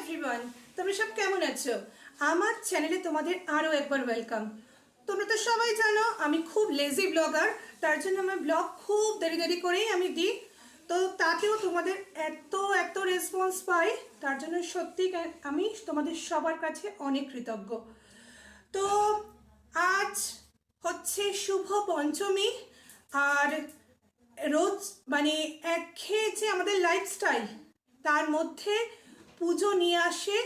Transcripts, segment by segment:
Everyone, তোমরা সব কেমন আছো? আমার চ্যানেলে তোমাদের আরও একবার ওয়েলকাম। তোমরা তো সবাই জানো আমি খুব লেজি ব্লগার, তার জন্য আমার ব্লগ খুব দেরি করেই আমি দিই। তো তাতেও তোমাদের এত রেসপন্স পাই, তার জন্য সত্যি আমি তোমাদের সবার কাছে অনেক কৃতজ্ঞ। তো আজ হচ্ছে শুভ পঞ্চমী, আর রোজ মানে একঘেয়ে যে আমাদের লাইফস্টাইল, তার মধ্যে পুজো নিয়ে আসে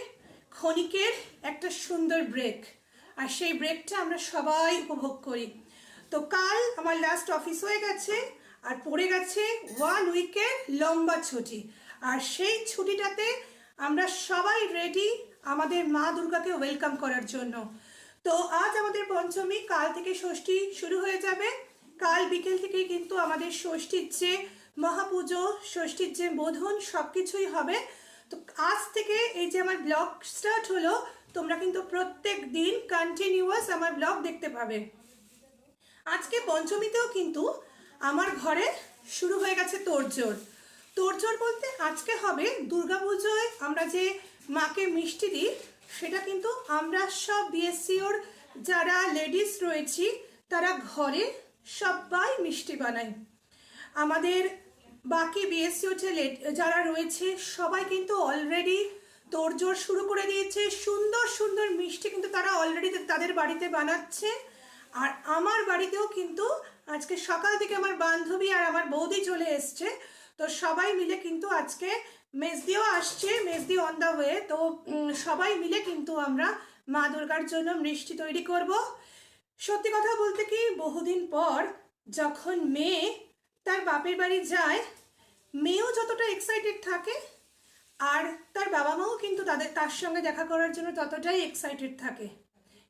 ক্ষণিকের একটা সুন্দর ব্রেক, আর সেই ব্রেকটা আমরা সবাই উপভোগ করি। তো কাল আমার লাস্ট অফিস হয়ে গেছে, আর পড়ে গেছে 1 উইকের লম্বা ছুটি, আর সেই ছুটিটাতে আমরা সবাই রেডি আমাদের মা দুর্গাকে ওয়েলকাম করার জন্য। তো আজ আমাদের পঞ্চমী, কাল থেকে ষষ্ঠী শুরু হয়ে যাবে। কাল বিকেল থেকেই কিন্তু আমাদের ষষ্ঠীর যে মহাপুজো, ষষ্ঠীর যে বোধন, সব কিছুই হবে। তো আজ থেকে এই যে আমার ব্লগ স্টার্ট হলো, তোমরা কিন্তু প্রত্যেক দিন কন্টিনিউয়াস আমার ব্লগ দেখতে পাবে। আজকে পঞ্চমীতেও কিন্তু আমার ঘরে শুরু হয়ে গেছে তোড়জোড় বলতে আজকে হবে দুর্গাপুজোয় আমরা যে মাকে মিষ্টি দিই, সেটা কিন্তু আমরা সব বিএসসিওর যারা লেডিস রয়েছি তারা ঘরে সবাই মিষ্টি বানাই। আমাদের বাকি বিএসসিও যারা রয়েছে সবাই কিন্তু অলরেডি তোড়জোড় শুরু করে দিয়েছে। সুন্দর সুন্দর মিষ্টি কিন্তু তারা অলরেডি তাদের বাড়িতে বানাচ্ছে। আর আমার বাড়িতেও কিন্তু আজকে সকাল থেকে আমার বান্ধবী আর আমার বৌদি চলে এসছে। তো সবাই মিলে কিন্তু আজকে মেজদিও আসছে, মেজদি অন দ্য ওয়ে। তো সবাই মিলে কিন্তু আমরা মা দুর্গার জন্য মিষ্টি তৈরি করব। সত্যি কথা বলতে কি, বহুদিন পর যখন মেয়ে তার বাপের বাড়ি যায়, মেয়েও যতটা এক্সাইটেড থাকে, আর তার বাবা মাও কিন্তু তার সঙ্গে দেখা করার জন্য ততটাই এক্সাইটেড থাকে।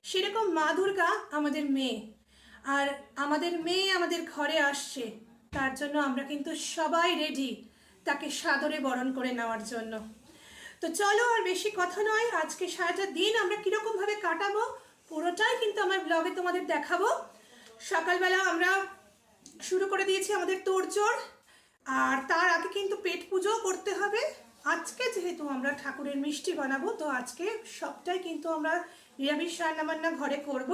সেরকম মা দুর্গা আমাদের মেয়ে, আর আমাদের মেয়ে আমাদের ঘরে আসছে, তার জন্য আমরা কিন্তু সবাই রেডি তাকে সাদরে বরণ করে নেওয়ার জন্য। তো চলো, আর বেশি কথা নয়, আজকে সারাটা দিন আমরা কীরকমভাবে কাটাবো পুরোটাই কিন্তু আমার ব্লগে তোমাদের দেখাবো। সকালবেলা আমরা শুরু করে দিয়েছি আমাদের তোড়জোড়, আর তার আগে কিন্তু পেট পুজো করতে হবে। আজকে যেহেতু আমরা ঠাকুরের মিষ্টি বানাবো, তো আজকে সবটাই কিন্তু আমরা নিরামিষ রান্নাবান্না ঘরে করব।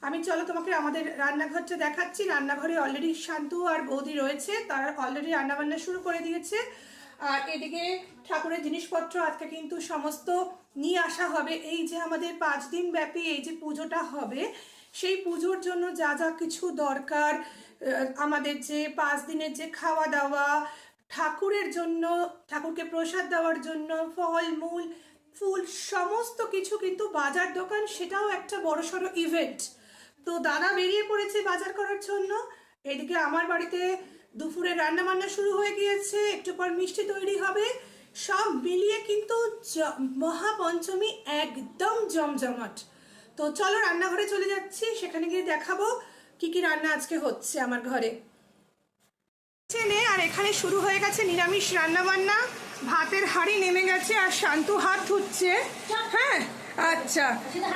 আমি চলো তোমাকে আমাদের রান্নাঘরটা দেখাচ্ছি। রান্নাঘরে অলরেডি শান্তু আর বৌদি রয়েছে, তারা অলরেডি রান্নাবান্না শুরু করে দিয়েছে। আর এদিকে ঠাকুরের জিনিসপত্র আজকে কিন্তু সমস্ত নিয়ে আসা হবে। এই যে আমাদের 5 দিন ব্যাপী এই যে পুজোটা হবে, সেই পুজোর জন্য যা যা কিছু দরকার, আমাদের যে 5 দিনের যে খাওয়া দাওয়া, ঠাকুরের জন্য, ঠাকুরকে প্রসাদ দেওয়ার জন্য ফল মূল ফুল সমস্ত কিছু কিন্তু বাজার দোকান, সেটাও একটা বড়সড় ইভেন্ট। তো দাদা বেরিয়ে পড়েছে বাজার করার জন্য। এদিকে আমার বাড়িতে দুপুরে রান্নাবান্না শুরু হয়ে গিয়েছে, একটু পর মিষ্টি তৈরি হবে। সব মিলিয়ে কিন্তু মহাপঞ্চমী একদম জমজমাট। তো চলো রান্নাঘরে চলে যাচ্ছি, সেখানে গিয়ে দেখাবো কি কি রান্না আজকে হচ্ছে আমার ঘরে। আর এখানে শুরু হয়ে গেছে নিরামিষ রান্নাবান্না। ভাতের হাঁড়ি নেমে গেছে, আর শান্তু হাত ধুচ্ছে। হ্যাঁ আচ্ছা,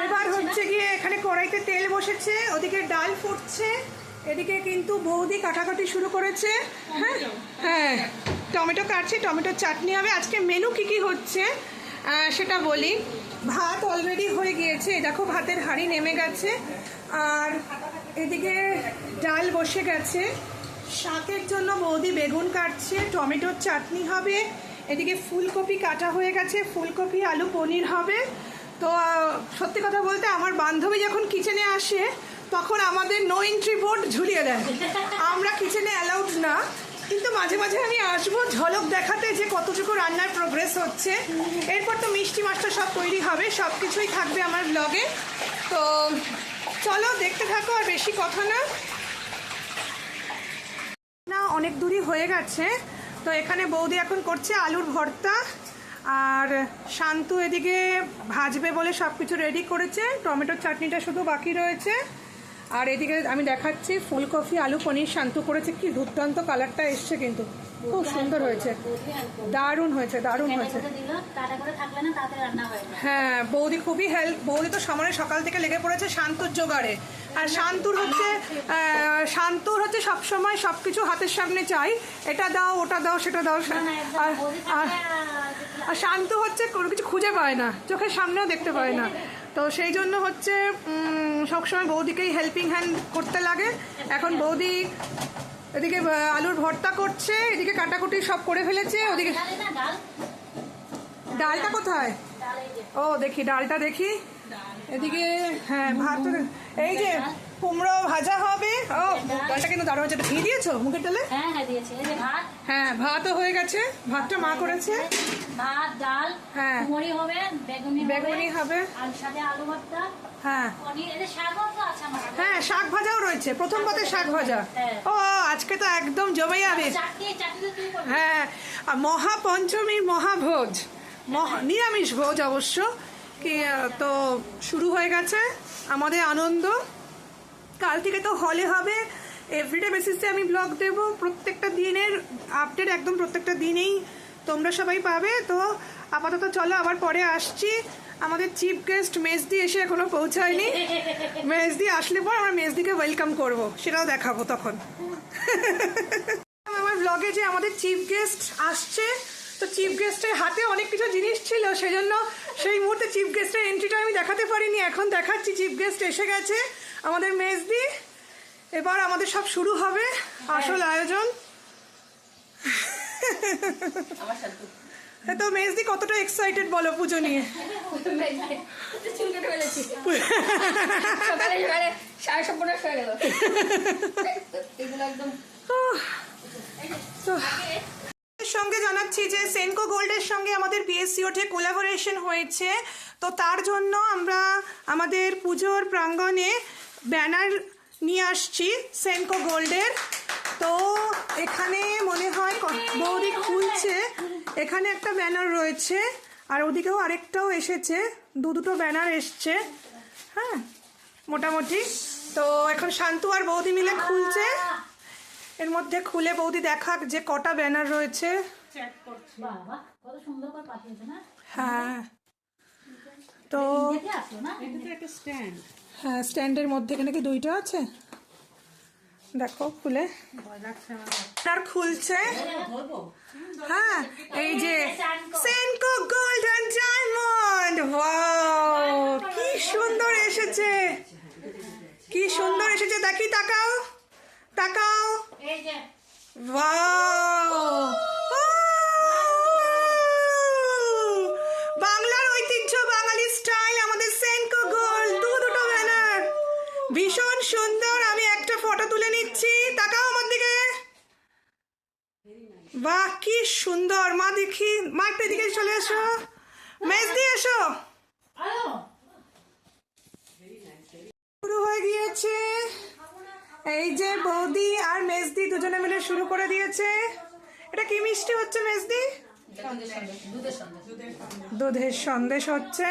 এবার হচ্ছে গিয়ে এখানে কড়াইতে তেল বসেছে, ওদিকে ডাল ফুটছে, এদিকে কিন্তু বৌদি কাটাকাটি শুরু করেছে। হ্যাঁ হ্যাঁ, টমেটো কাটছে, টমেটোর চাটনি হবে। আজকে মেনু কি কি হচ্ছে সেটা বলি। ভাত অলরেডি হয়ে গিয়েছে, দেখো ভাতের হাঁড়ি নেমে গেছে, আর এদিকে ডাল বসে গেছে। শাকের জন্য বৌদি বেগুন কাটছে, টমেটোর চাটনি হবে। এদিকে ফুলকপি কাটা হয়ে গেছে, ফুলকপি আলু পনির হবে। তো সত্যি কথা বলতে আমার বান্ধবী যখন কিচেনে আসে তখন আমাদের নো এন্ট্রি বোর্ড ঝুলিয়ে দেয়, আমরা কিচেনে অ্যালাউড না। কিন্তু মাঝে মাঝে আমি আসবো ঝলক দেখাতে যে কতটুকু রান্নার প্রোগ্রেস হচ্ছে। এরপর তো মিষ্টি মাছটা সব তৈরি হবে, সব কিছুই থাকবে আমার ব্লগে। তো চলো দেখতে থাকো, আর বেশি কথা না, অনেক দূরই হয়ে গেছে। তো এখানে বৌদি এখন করছে আলুর ভর্তা, আর শান্তু এদিকে ভাজবে বলে সব কিছু রেডি করেছে। টমেটোর চাটনিটা শুধু বাকি রয়েছে। আর এদিকে আমি দেখাচ্ছি ফুলকপি আলু পনির শান্তু করেছে, কি দুর্দান্ত কালারটা এসছে, কিন্তু খুব সুন্দর হয়েছে, দারুণ হয়েছে, দারুণ হয়েছে। হ্যাঁ, বৌদি খুবই বৌদি তো সকাল থেকে লেগে পড়েছে শান্তুর জোগাড়ে। আর শান্তুর হচ্ছে সবসময় সব কিছু হাতের সামনে চাই, এটা দাও ওটা দাও সেটা দাও। আর শান্ত হচ্ছে কোনো কিছু খুঁজে পায় না, চোখের সামনেও দেখতে পায় না, তো সেই জন্য হচ্ছে সবসময় বৌদিকেই হেল্পিং হ্যান্ড করতে লাগে। এখন বৌদি এদিকে আলুর ভর্তা করছে, এদিকে কাটাকুটি সব করে ফেলেছে, ওদিকে ডালটা কোথায়? ও দেখি ডালটা দেখি এদিকে। হ্যাঁ ভাত, এই যে কুমড়ো ভাজা হবে। ও ডালটা কিন্তু দারুণ হচ্ছে। ঘি দিয়েছো মুখের ডালে? হ্যাঁ ভাতও হয়ে গেছে, ভাতটা মা করেছে। ভাত, ডাল, হ্যাঁ মুড়ি হবে, বেগুনি হবে, আর সাথে আলু ভর্তা, হ্যাঁ পনির, এদের শাকও তো আছে আমার। হ্যাঁ শাক ভাজাও রয়েছে, প্রথম পাতে শাক ভাজা। ও আজকে তো একদম জমে যাবে। চাটনি তো তুই করবি। হ্যাঁ আর মহাপঞ্চমীর মহাভোজ, নিরামিষ ভোজ অবশ্য, কি তো শুরু হয়ে গেছে আমাদের আনন্দ। কাল থেকে তো হলে হবে, এভরিডে বেসিসে আমি ব্লগ দেব, প্রত্যেকটা দিনের আপডেট একদম প্রত্যেকটা দিনেই তোমরা সবাই পাবে। তো আপাতত চলো আবার পরে আসছি। আমাদের চিফ গেস্ট মেজদি এসে এখনো পৌঁছায়নি, মেজদি আসলে পর আমরা মেজদিকে ওয়েলকাম করব, সেটাও দেখাবো তখন। আমার ব্লগে যে আমাদের চিফ গেস্ট আসছে, তো চিফ গেস্টের হাতে অনেক কিছু জিনিস ছিল, সেজন্য সেই মুহূর্তে চিফ গেস্টের এন্ট্রিটা আমি দেখাতে পারিনি। এখন দেখাচ্ছি, চিফ গেস্ট এসে গেছে আমাদের মেজদি। এবার আমাদের সব শুরু হবে আসল আয়োজন। তো মেজদি কতটা এক্সাইটেড বলো পুজো নিয়ে? সঙ্গে জানাচ্ছি যে সেনকো গোল্ডের সঙ্গে আমাদের বিএসসি ওঠে কোলাবোরেশন হয়েছে, তো তার জন্য আমরা আমাদের পুজোর প্রাঙ্গণে ব্যানার নিয়ে আসছি সেনকো গোল্ডের। তো এখানে মনে হয় বৌদি খুলছে, এখানে একটা ব্যানার রয়েছে আর ওদিকেও আরেকটাও এসেছে, দুটো ব্যানার এসছে। হ্যাঁ মোটামুটি তো এখন শান্তু আর বৌদি মিলে খুলছে। এর মধ্যে খুলে বৌদি দেখাক যে কটা ব্যানার রয়েছে। হ্যাঁ তো হ্যাঁ স্ট্যান্ডের মধ্যে এখানে কি দুইটা আছে, দেখো খুলে আর খুলছে। হ্যাঁ এই যে Senco gold and diamond, wow কি সুন্দর এসেছে, কি সুন্দর এসেছে, দেখি তাকাও তাকাও, ওয়াও বাংলার ঐতিহ্য, বাঙালি স্টাইল, আমাদের সেনকো গোল্ড, দুটো ব্যানার ভীষণ সুন্দর। আমি একটা ফটো তুলে নিচ্ছি, তাকাও আমার দিকে, বাহ কি সুন্দর। মা দেখি, মা একটু এদিকে চলে এসো, মেজদি এসো। শুরু হয়ে গিয়েছে, এই যে বৌদি আর মেজদি দুজনে মিলে শুরু করে দিয়েছে। এটা কি মিষ্টি হচ্ছে মেজদি? দুধের সন্দেশ হচ্ছে।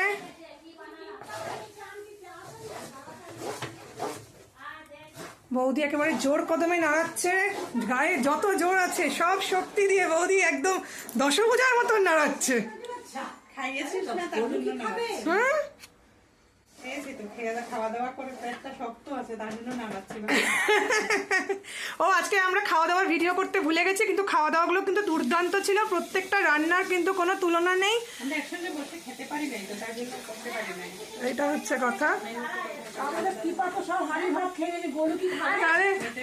বৌদি একেবারে জোর কদমে নাড়াচ্ছে, গায়ে যত জোর আছে সব শক্তি দিয়ে বৌদি একদম দশভুজার মতন নাড়াচ্ছে। ও আজকে আমরা খাওয়া দাওয়ার ভিডিও করতে ভুলে গেছি, কিন্তু খাওয়া দাওয়াগুলো কিন্তু দুর্দান্ত ছিল, প্রত্যেকটা রান্নার কিন্তু কোনো তুলনা নেই। এটা হচ্ছে কথা।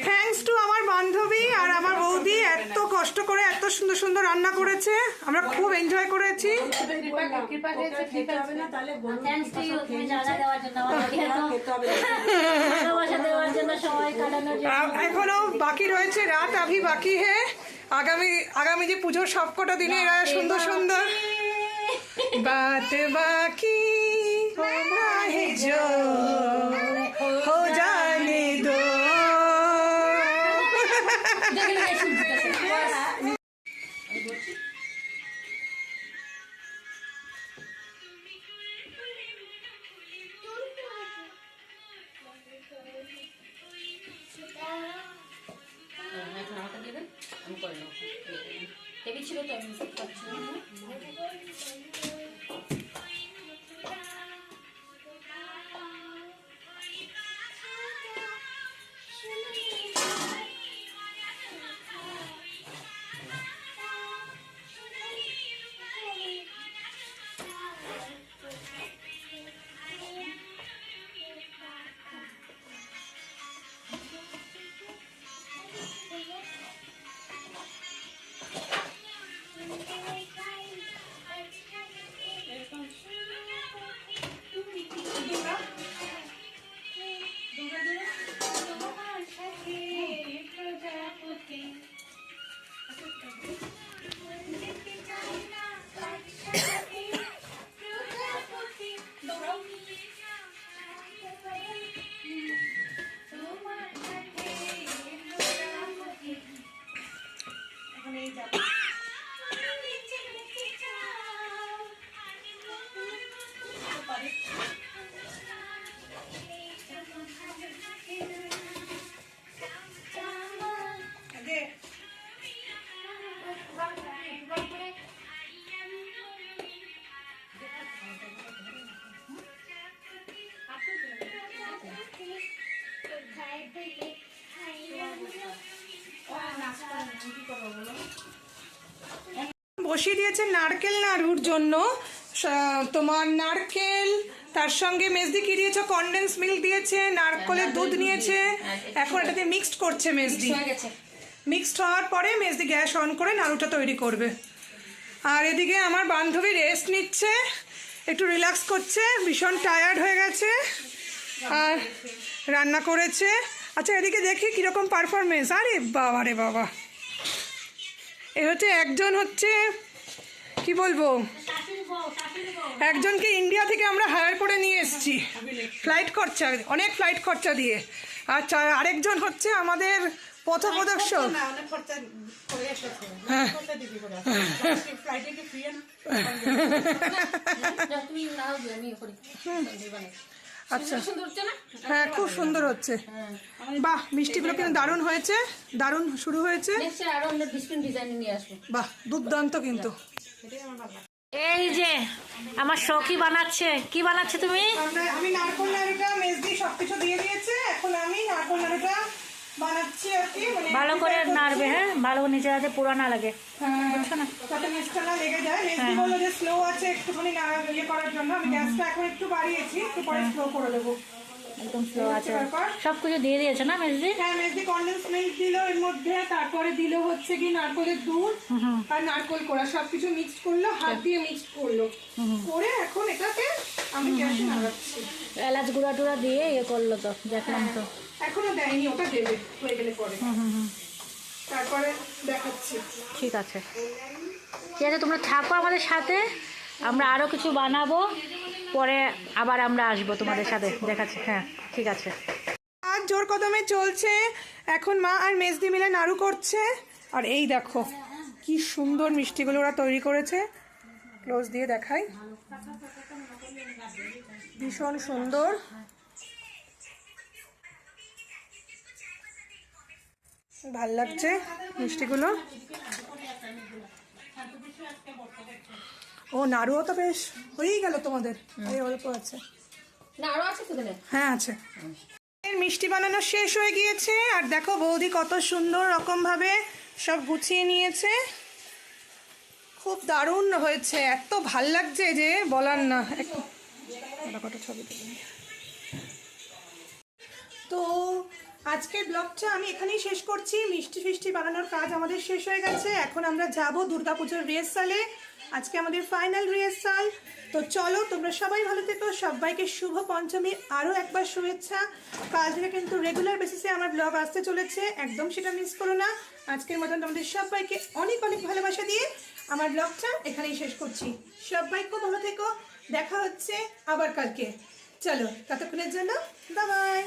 থ্যাঙ্কস টু আমার বান্ধবী আর আমার বৌদি, এত কষ্ট করে এত সুন্দর সুন্দর রান্না করেছে, আমরা খুব এনজয় করেছি। এখনো বাকি রয়েছে, রাত আভি বাকি হে, আগামী যে পুজোর সবকটা দিনে এরা সুন্দর সুন্দর বাত বাকি हो जाने दो। হেভি ছিল তো, আমি মিস করছি। বসিয়ে দিয়েছে নারকেল নাড়ুর জন্য। তোমার নারকেল, তার সঙ্গে মেজদি কি দিয়েছে, কনডেন্স মিল্ক দিয়েছে, নারকেলের দুধ নিয়েছে। এখন এটাতে মিক্সড করছে মেজদি। মিক্সড হওয়ার পরে মেজদি গ্যাস অন করে নাড়ুটা তৈরি করবে। আর এদিকে আমার বান্ধবী রেস্ট নিচ্ছে, একটু রিল্যাক্স করছে, ভীষণ টায়ার্ড হয়ে গেছে আর রান্না করেছে। আচ্ছা এদিকে দেখি কীরকম পারফরমেন্স। আরে বাবা রে বাবা, এ হচ্ছে একজন হচ্ছে কি বলবো, একজনকে ইন্ডিয়া থেকে আমরা হায়ার করে নিয়ে এসেছি ফ্লাইট খরচা, অনেক ফ্লাইট খরচা দিয়ে। আর আরেকজন হচ্ছে আমাদের পথপ্রদর্শক। হ্যাঁ আচ্ছা, হ্যাঁ খুব সুন্দর হচ্ছে। বাহ, মিষ্টিগুলো কিন্তু দারুণ হয়েছে, দারুণ শুরু হয়েছে। বাহ, দুর্দান্ত কিন্তু। এই যে আমার সখী বানাচ্ছে, কি বানাচ্ছে তুমি? আমি নারকেল নাড়ুটা মেজদি সবকিছু দিয়ে দিয়েছে, এখন আমি নারকেল নাড়ুটা বানাচ্ছি আর কি। ভালো করে নাড়বে, হ্যাঁ ভালো করে নিচে যাতে পুরা না লাগে, বুঝছো না, যাতে নিচটা না লেগে যায়। মেজদি বললো যে স্লো আছে একটুখানি ইয়ে করার জন্য, আমি গ্যাসটা এখন একটু বাড়িয়েছি, একটু পরে স্লো করে দেবো। একদম স্লো আছে। সবকিছু দিয়ে দিয়েছে না মেজদি? হ্যাঁ, মেজদি কনডেন্স মিল্ক দিল এর মধ্যে, তারপরে দিল হচ্ছে কি নারকেলের দুধ আর নারকেল কোড়া, সবকিছু মিক্সড করলো, হাত দিয়ে মিক্সড করলো, করে এখন এটাকে আমি গ্যাসে নাড়াচ্ছি। এলাচ গুঁড়া টুড়া দিয়ে ইয়ে করলো তো, দেখলাম তো। এখনো দেয়নি, ওটা দেবে হয়ে গেলে পরে, তারপরে দেখাচ্ছি। ঠিক আছে, ঠিক আছে, তোমরা থাকো আমাদের সাথে, আমরা আরও কিছু বানাবো, পরে আবার আমরা আসবো তোমাদের সাথে দেখাচ্ছি। হ্যাঁ ঠিক আছে। আর জোর কদমে চলছে, এখন মা আর মেজদি মিলে নাড়ু করছে। আর এই দেখো কি সুন্দর মিষ্টিগুলো ওরা তৈরি করেছে, ক্লোজ দিয়ে দেখাই, ভীষণ সুন্দর। ভাল লাগছে মিষ্টিগুলো। ও নাড়ুও তো বেশ হয়েই গেল তোমাদের, এই অল্প আছে, হ্যাঁ আছে। মিষ্টি বানানো শেষ হয়ে গিয়েছে, আর দেখো বৌদি কত সুন্দর রকম ভাবে সব গুছিয়ে নিয়েছে, খুব দারুণ হয়েছে, এত ভাল লাগছে যে বলার না। কটা ছবি তো আজকের ব্লগটা আমি এখানেই শেষ করছি। মিষ্টি ফিষ্টি বানানোর কাজ আমাদের শেষ হয়ে গেছে, এখন আমরা যাব দুর্গাপুজোর রিহার্সালে। আজকে আমাদের ফাইনাল রিহার্সাল। তো চলো, তোমরা সবাই ভালো থেকো, সবাইকে শুভ পঞ্চমী আরও একবার শুভেচ্ছা। কাল থেকে কিন্তু রেগুলার বেসিসে আমার ব্লগ আসতে চলেছে, একদম সেটা মিস করো না। আজকের মতন তোমাদের সবাইকে অনেক অনেক ভালোবাসা দিয়ে আমার ব্লগটা এখানেই শেষ করছি। সবাই খুব ভালো থেকো, দেখা হচ্ছে আবার কালকে। চলো, ততক্ষণের জন্য বাই বাই।